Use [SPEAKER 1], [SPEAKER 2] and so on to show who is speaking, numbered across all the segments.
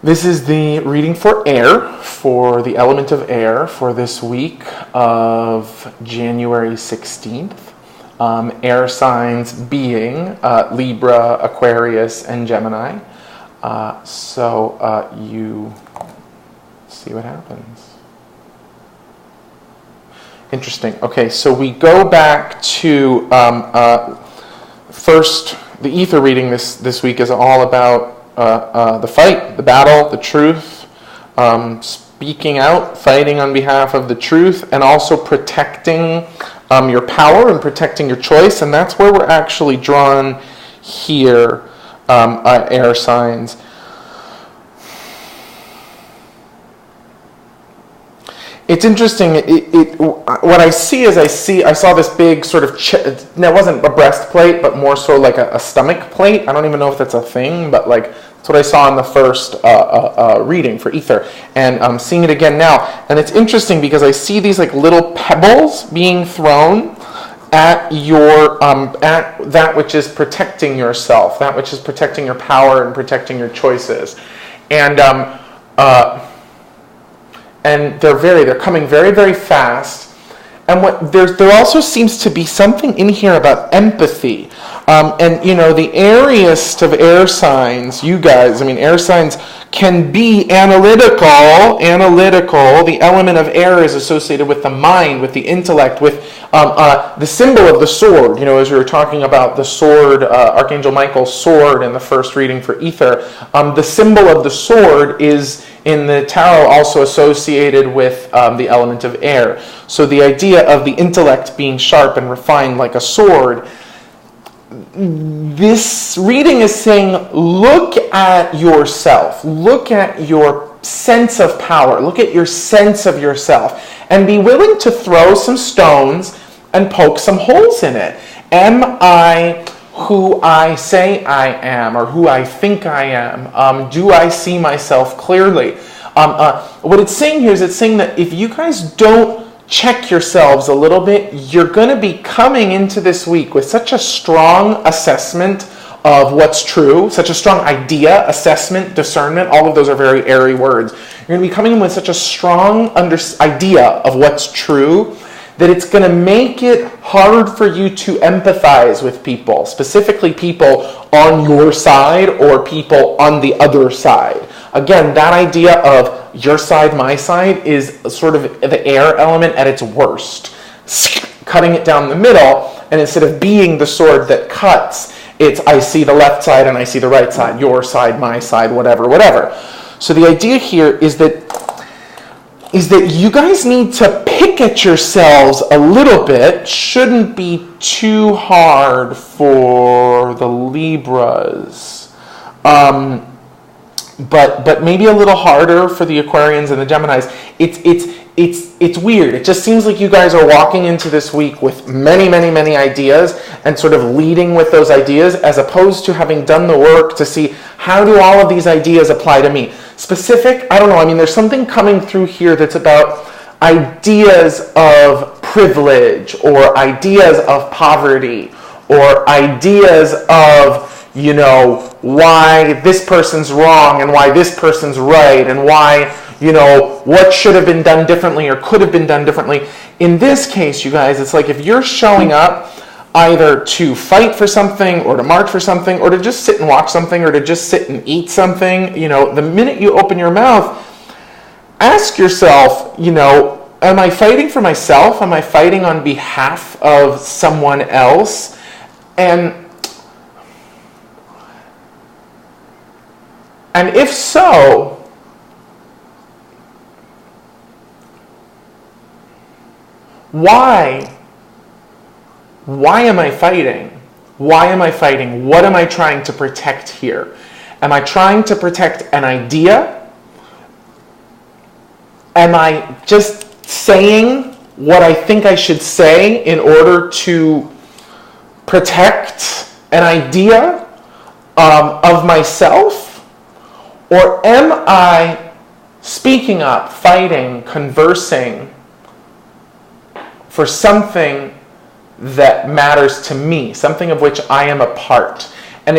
[SPEAKER 1] This is the reading for air, for the element of air for this week of January 16th. Air signs being Libra, Aquarius, and Gemini. So you see what happens. Interesting. Okay, so we go back to first, the ether reading this week is all about the fight, the battle, the truth, speaking out, fighting on behalf of the truth, and also protecting your power and protecting your choice. And that's where we're actually drawn here, air signs. It's interesting. What I see is I saw this big sort of that wasn't a breastplate, but more so like a stomach plate. I don't even know if that's a thing, but like that's what I saw in the first reading for ether, and I'm seeing it again now. And it's interesting because I see these like little pebbles being thrown at your at that which is protecting yourself, that which is protecting your power and protecting your choices, and they're coming very, very fast. And there also seems to be something in here about empathy. And you know, the airiest of air signs, you guys, air signs can be analytical. The element of air is associated with the mind, with the intellect, with the symbol of the sword. You know, as we were talking about the sword, Archangel Michael's sword in the first reading for ether, the symbol of the sword is in the tarot also associated with the element of air. So the idea of the intellect being sharp and refined like a sword, this reading is saying, look at yourself, look at your sense of power, look at your sense of yourself, and be willing to throw some stones and poke some holes in it. Am I who I say I am, or who I think I am? Do I see myself clearly? What it's saying here is it's saying that if you guys don't check yourselves a little bit, you're going to be coming into this week with such a strong assessment of what's true, such a strong idea, assessment, discernment. All of those are very airy words. You're going to be coming in with such a strong idea of what's true that it's going to make it hard for you to empathize with people, specifically people on your side or people on the other side. Again, that idea of your side, my side is sort of the air element at its worst. Cutting it down the middle, and instead of being the sword that cuts, it's I see the left side and I see the right side, your side, my side, whatever. So the idea here is that you guys need to pick at yourselves a little bit. Shouldn't be too hard for the Libras. But maybe a little harder for the Aquarians and the Geminis. It's weird. It just seems like you guys are walking into this week with many, many, many ideas and sort of leading with those ideas as opposed to having done the work to see how do all of these ideas apply to me. Specific, I don't know. There's something coming through here that's about ideas of privilege or ideas of poverty or ideas of, you know, why this person's wrong and why this person's right and why, you know, what should have been done differently or could have been done differently. In this case, you guys, it's like if you're showing up either to fight for something or to march for something or to just sit and watch something or to just sit and eat something, you know, the minute you open your mouth, ask yourself, you know, am I fighting for myself? Am I fighting on behalf of someone else? And if so, why? Why am I fighting? Why am I fighting? What am I trying to protect here? Am I trying to protect an idea? Am I just saying what I think I should say in order to protect an idea of myself? Or am I speaking up, fighting, conversing for something that matters to me, something of which I am a part? And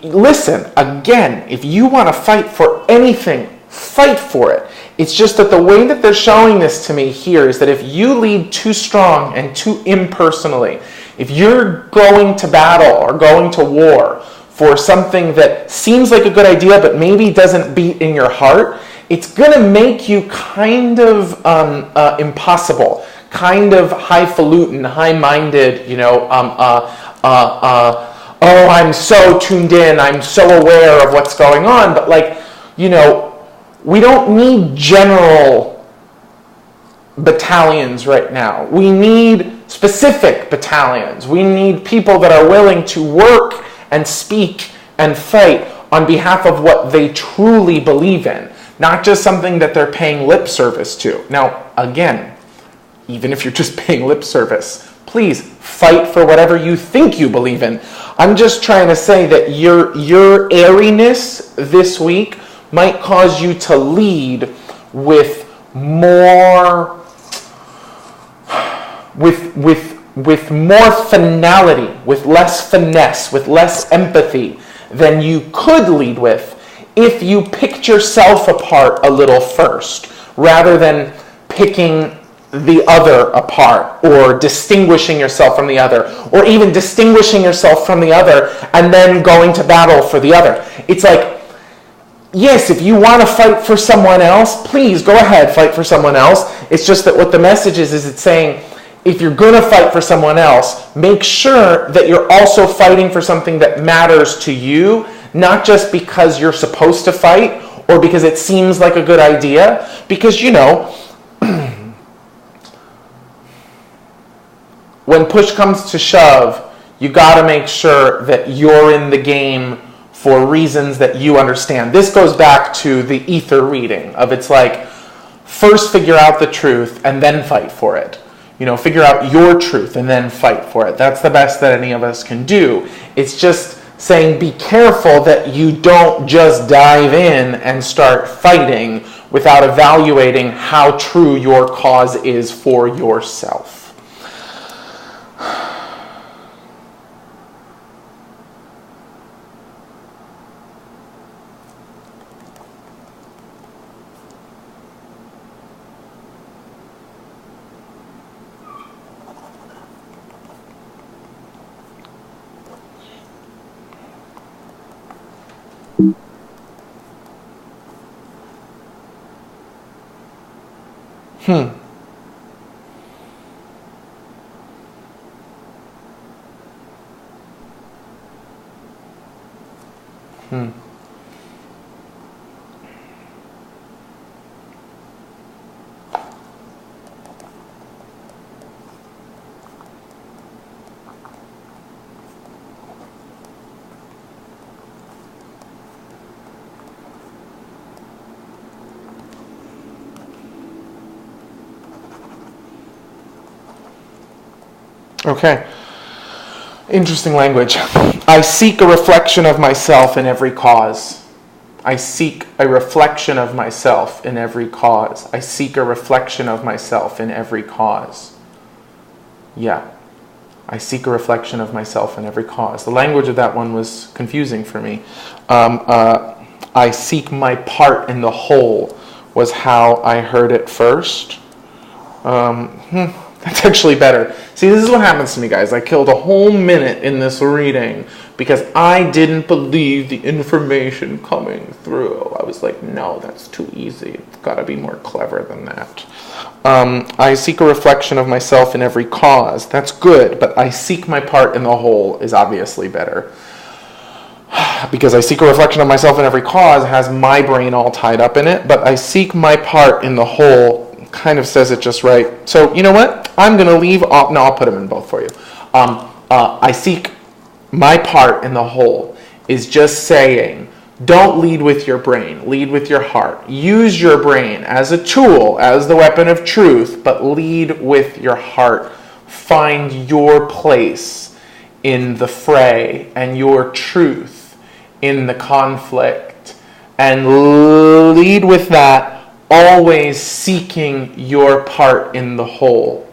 [SPEAKER 1] listen, again, if you want to fight for anything, fight for it. It's just that the way that they're showing this to me here is that if you lead too strong and too impersonally, if you're going to battle or going to war for something that seems like a good idea but maybe doesn't beat in your heart, it's going to make you kind of impossible, kind of highfalutin, high-minded, oh, I'm so tuned in, I'm so aware of what's going on, but we don't need general battalions right now. We need specific battalions. We need people that are willing to work and speak and fight on behalf of what they truly believe in, not just something that they're paying lip service to. Now, again, even if you're just paying lip service, please fight for whatever you think you believe in. I'm just trying to say that your airiness this week might cause you to lead with more finality, with less finesse, with less empathy than you could lead with if you picked yourself apart a little first, rather than picking the other apart, or distinguishing yourself from the other, or even distinguishing yourself from the other and then going to battle for the other. It's like, yes, if you want to fight for someone else, please go ahead, fight for someone else. It's just that what the message is it's saying, if you're going to fight for someone else, make sure that you're also fighting for something that matters to you, not just because you're supposed to fight or because it seems like a good idea. Because, when push comes to shove, you got to make sure that you're in the game for reasons that you understand. This goes back to the ether reading of it's like, first figure out the truth and then fight for it. Figure out your truth and then fight for it. That's the best that any of us can do. It's just saying be careful that you don't just dive in and start fighting without evaluating how true your cause is for yourself. Okay. Interesting language. I seek a reflection of myself in every cause. I seek a reflection of myself in every cause. I seek a reflection of myself in every cause. Yeah. I seek a reflection of myself in every cause. The language of that one was confusing for me. I seek my part in the whole was how I heard it first. That's actually better. See, this is what happens to me, guys. I killed a whole minute in this reading because I didn't believe the information coming through. I was like, no, that's too easy. It's got to be more clever than that. I seek a reflection of myself in every cause. That's good, but I seek my part in the whole is obviously better. Because I seek a reflection of myself in every cause has my brain all tied up in it, but I seek my part in the whole kind of says it just right. So, you know what? I'm going to leave off. No, I'll put them in both for you. I seek my part in the whole is just saying, don't lead with your brain. Lead with your heart. Use your brain as a tool, as the weapon of truth, but lead with your heart. Find your place in the fray and your truth in the conflict. And lead with that, always seeking your part in the whole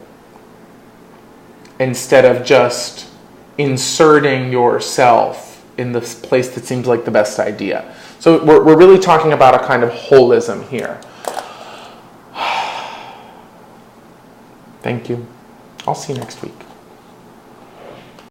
[SPEAKER 1] instead of just inserting yourself in the place that seems like the best idea. So we're really talking about a kind of holism here. Thank you. I'll see you next week.